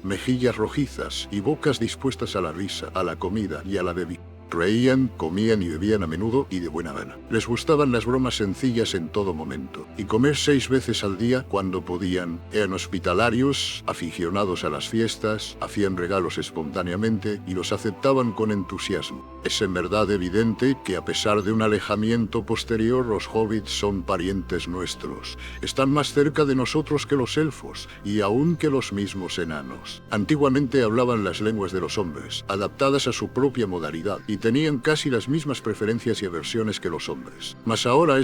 mejillas rojizas y bocas dispuestas a la risa, a la comida y a la bebida. Reían, comían y bebían a menudo y de buena gana. Les gustaban las bromas sencillas en todo momento, y comer 6 veces al día cuando podían. Eran hospitalarios, aficionados a las fiestas, hacían regalos espontáneamente y los aceptaban con entusiasmo. Es en verdad evidente que a pesar de un alejamiento posterior, los hobbits son parientes nuestros. Están más cerca de nosotros que los elfos, y aún que los mismos enanos. Antiguamente hablaban las lenguas de los hombres, adaptadas a su propia modalidad, y tenían casi las mismas preferencias y aversiones que los hombres. Mas ahora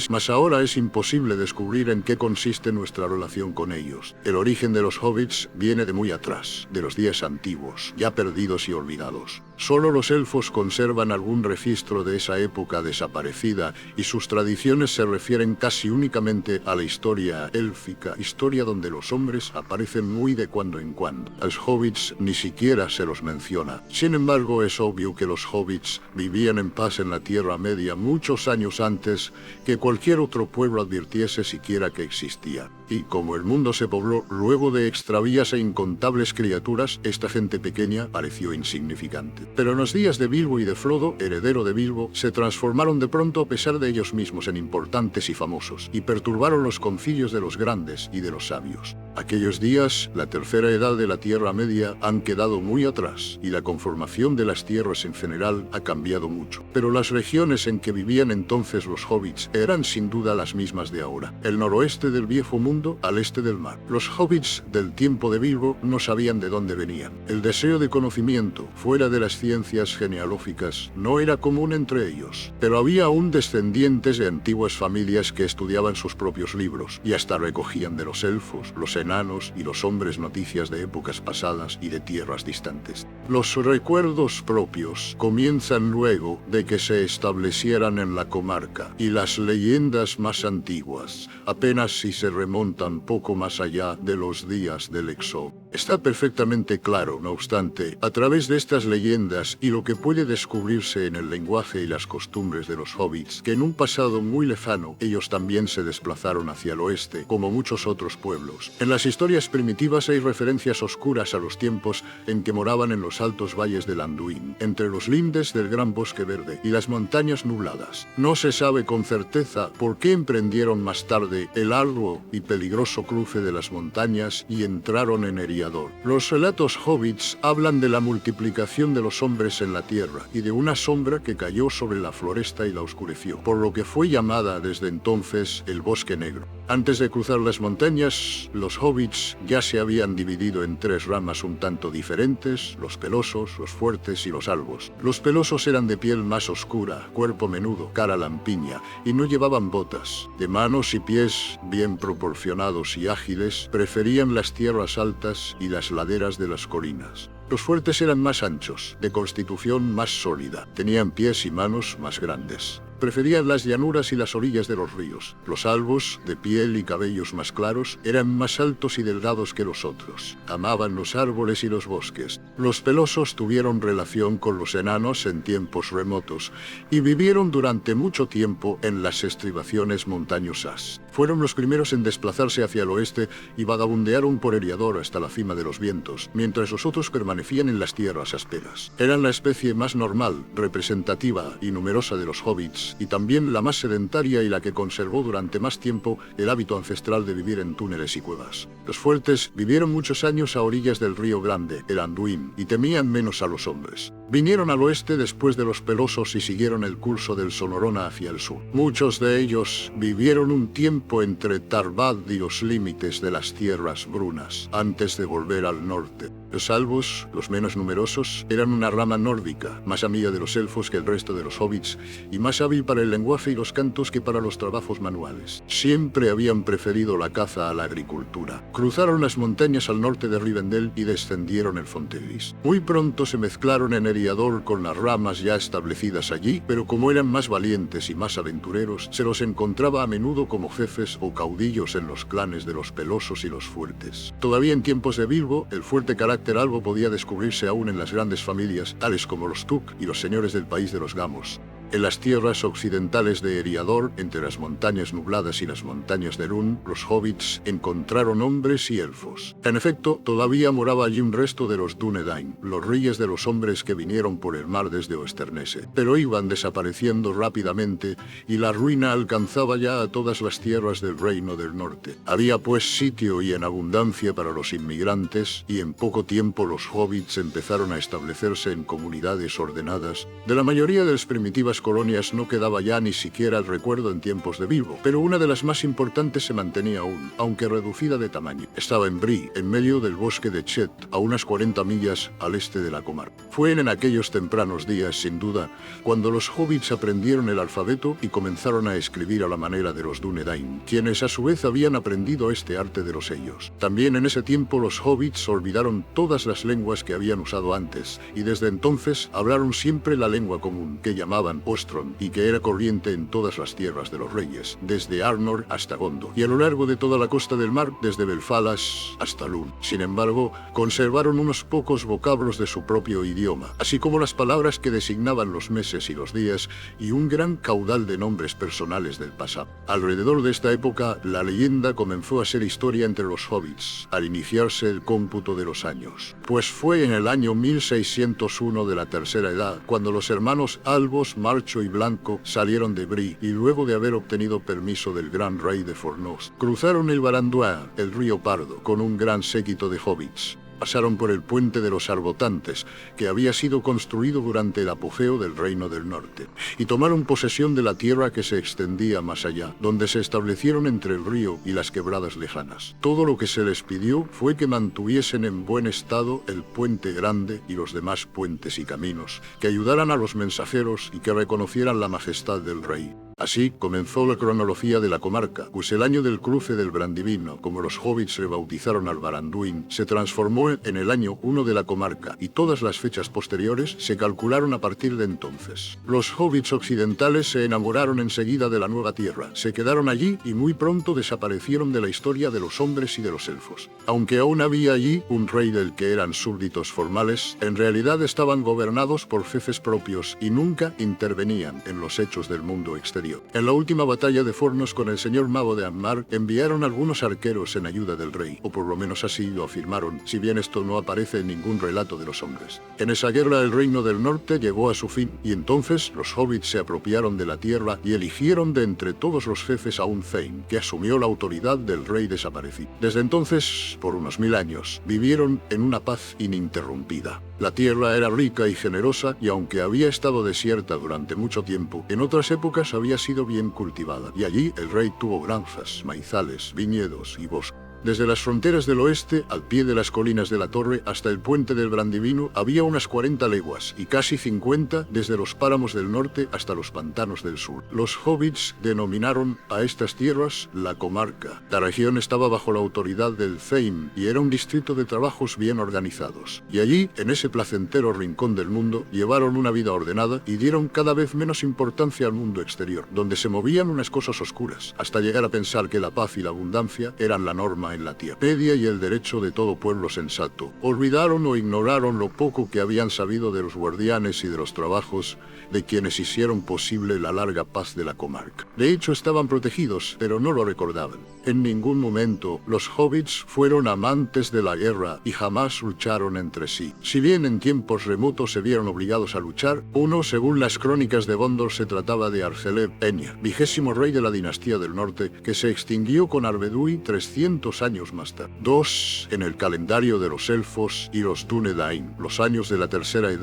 es imposible descubrir en qué consiste nuestra relación con ellos. El origen de los hobbits viene de muy atrás, de los días antiguos, ya perdidos y olvidados. Solo los elfos conservan algún registro de esa época desaparecida, y sus tradiciones se refieren casi únicamente a la historia élfica, historia donde los hombres aparecen muy de cuando en cuando. A los hobbits ni siquiera se los menciona. Sin embargo, es obvio que los hobbits vivían en paz en la Tierra Media muchos años antes que cualquier otro pueblo advirtiese siquiera que existía. Y como el mundo se pobló luego de extravías e incontables criaturas, esta gente pequeña pareció insignificante. Pero en los días de Bilbo y de Frodo, heredero de Bilbo, se transformaron de pronto a pesar de ellos mismos en importantes y famosos, y perturbaron los concilios de los grandes y de los sabios. Aquellos días, la tercera edad de la Tierra Media, han quedado muy atrás, y la conformación de las tierras en general ha cambiado mucho. Pero las regiones en que vivían entonces los hobbits eran sin duda las mismas de ahora. El noroeste del viejo mundo al este del mar. Los hobbits del tiempo de Bilbo no sabían de dónde venían. El deseo de conocimiento, fuera de las ciencias genealógicas, no era común entre ellos. Pero había aún descendientes de antiguas familias que estudiaban sus propios libros, y hasta recogían de los elfos, los enanos y los hombres noticias de épocas pasadas y de tierras distantes. Los recuerdos propios comienzan luego de que se establecieran en la comarca, y las leyendas más antiguas apenas si se remontan poco más allá de los días del Éxodo. Está perfectamente claro, no obstante, a través de estas leyendas y lo que puede descubrirse en el lenguaje y las costumbres de los hobbits, que en un pasado muy lejano ellos también se desplazaron hacia el oeste, como muchos otros pueblos. En las historias primitivas hay referencias oscuras a los tiempos en que moraban en los altos valles del Anduin, entre los lindes del gran bosque verde y las montañas nubladas. No se sabe con certeza por qué emprendieron más tarde el arduo y peligroso cruce de las montañas y entraron en Eriador. Los relatos hobbits hablan de la multiplicación de los hombres en la tierra y de una sombra que cayó sobre la floresta y la oscureció, por lo que fue llamada desde entonces el Bosque Negro. Antes de cruzar las montañas, los hobbits ya se habían dividido en 3 ramas un tanto diferentes: los pelosos, los fuertes y los albos. Los pelosos eran de piel más oscura, cuerpo menudo, cara lampiña, y no llevaban botas. De manos y pies bien proporcionados y ágiles, preferían las tierras altas y las laderas de las colinas. Los fuertes eran más anchos, de constitución más sólida, tenían pies y manos más grandes. Preferían las llanuras y las orillas de los ríos. Los albos, de piel y cabellos más claros, eran más altos y delgados que los otros. Amaban los árboles y los bosques. Los pelosos tuvieron relación con los enanos en tiempos remotos y vivieron durante mucho tiempo en las estribaciones montañosas. Fueron los primeros en desplazarse hacia el oeste y vagabundearon por Eriador hasta la cima de los vientos, mientras los otros permanecían en las tierras ásperas. Eran la especie más normal, representativa y numerosa de los hobbits, y también la más sedentaria y la que conservó durante más tiempo el hábito ancestral de vivir en túneles y cuevas. Los fuertes vivieron muchos años a orillas del río Grande, el Anduin, y temían menos a los hombres. Vinieron al oeste después de los pelosos y siguieron el curso del Sonorona hacia el sur. Muchos de ellos vivieron un tiempo entre Tarbad y los límites de las tierras brunas, antes de volver al norte. Los albos, los menos numerosos, eran una rama nórdica, más amiga de los elfos que el resto de los hobbits, y más hábil para el lenguaje y los cantos que para los trabajos manuales. Siempre habían preferido la caza a la agricultura. Cruzaron las montañas al norte de Rivendell y descendieron el Fontegris. Muy pronto se mezclaron en Eriador con las ramas ya establecidas allí, pero como eran más valientes y más aventureros, se los encontraba a menudo como jefes o caudillos en los clanes de los pelosos y los fuertes. Todavía en tiempos de Bilbo, el fuerte carácter albo podía descubrirse aún en las grandes familias, tales como los Tuk y los señores del país de los Gamos. En las tierras occidentales de Eriador, entre las montañas nubladas y las montañas de Run, los hobbits encontraron hombres y elfos. En efecto, todavía moraba allí un resto de los Dúnedain, los reyes de los hombres que vinieron por el mar desde Oesternese, pero iban desapareciendo rápidamente y la ruina alcanzaba ya a todas las tierras del Reino del Norte. Había pues sitio y en abundancia para los inmigrantes, y en poco tiempo los hobbits empezaron a establecerse en comunidades ordenadas. De la mayoría de las primitivas colonias no quedaba ya ni siquiera el recuerdo en tiempos de Bilbo, pero una de las más importantes se mantenía aún, aunque reducida de tamaño. Estaba en Bree, en medio del bosque de Chet, a unas 40 millas al este de la comarca. Fue en aquellos tempranos días, sin duda, cuando los hobbits aprendieron el alfabeto y comenzaron a escribir a la manera de los Dúnedain, quienes a su vez habían aprendido este arte de los sellos. También en ese tiempo los hobbits olvidaron todas las lenguas que habían usado antes, y desde entonces hablaron siempre la lengua común, que llamaban Ostron, y que era corriente en todas las tierras de los reyes, desde Arnor hasta Gondor, y a lo largo de toda la costa del mar, desde Belfalas hasta Lund. Sin embargo, conservaron unos pocos vocablos de su propio idioma, así como las palabras que designaban los meses y los días, y un gran caudal de nombres personales del pasado. Alrededor de esta época, la leyenda comenzó a ser historia entre los hobbits, al iniciarse el cómputo de los años. Pues fue en el año 1601 de la Tercera Edad, cuando los hermanos Albos, Marcho y Blanco salieron de Bree, y luego de haber obtenido permiso del gran rey de Fornos, cruzaron el Baranduin, el río Pardo, con un gran séquito de hobbits. Pasaron por el puente de los Arbotantes, que había sido construido durante el apogeo del Reino del Norte, y tomaron posesión de la tierra que se extendía más allá, donde se establecieron entre el río y las quebradas lejanas. Todo lo que se les pidió fue que mantuviesen en buen estado el puente grande y los demás puentes y caminos, que ayudaran a los mensajeros y que reconocieran la majestad del rey. Así comenzó la cronología de la comarca, pues el año del cruce del Brandivino, como los hobbits rebautizaron al Baranduin, se transformó en el año 1 de la comarca, y todas las fechas posteriores se calcularon a partir de entonces. Los hobbits occidentales se enamoraron enseguida de la nueva tierra, se quedaron allí y muy pronto desaparecieron de la historia de los hombres y de los elfos. Aunque aún había allí un rey del que eran súbditos formales, en realidad estaban gobernados por jefes propios y nunca intervenían en los hechos del mundo exterior. En la última batalla de Fornos con el señor mago de Angmar, enviaron algunos arqueros en ayuda del rey, o por lo menos así lo afirmaron, si bien esto no aparece en ningún relato de los hombres. En esa guerra el Reino del Norte llegó a su fin, y entonces los hobbits se apropiaron de la tierra y eligieron de entre todos los jefes a un Thane, que asumió la autoridad del rey desaparecido. Desde entonces, por unos 1000 años, vivieron en una paz ininterrumpida. La tierra era rica y generosa, y aunque había estado desierta durante mucho tiempo, en otras épocas había sido bien cultivada, y allí el rey tuvo granjas, maizales, viñedos y bosques. Desde las fronteras del oeste, al pie de las colinas de la Torre, hasta el puente del Brandivino, había unas 40 leguas, y casi 50 desde los páramos del norte hasta los pantanos del sur. Los hobbits denominaron a estas tierras la comarca. La región estaba bajo la autoridad del Thane, y era un distrito de trabajos bien organizados. Y allí, en ese placentero rincón del mundo, llevaron una vida ordenada y dieron cada vez menos importancia al mundo exterior, donde se movían unas cosas oscuras, hasta llegar a pensar que la paz y la abundancia eran la norma en la tierra y el derecho de todo pueblo sensato. Olvidaron o ignoraron lo poco que habían sabido de los guardianes y de los trabajos de quienes hicieron posible la larga paz de la comarca. De hecho, estaban protegidos, pero no lo recordaban. En ningún momento los hobbits fueron amantes de la guerra y jamás lucharon entre sí. Si bien en tiempos remotos se vieron obligados a luchar, uno, según las crónicas de Gondor, se trataba de Arceleb Enya, 20º rey de la dinastía del norte, que se extinguió con Arvedui 300 años más tarde. 2, en el calendario de los elfos y los Dúnedain, los años de la Tercera Edad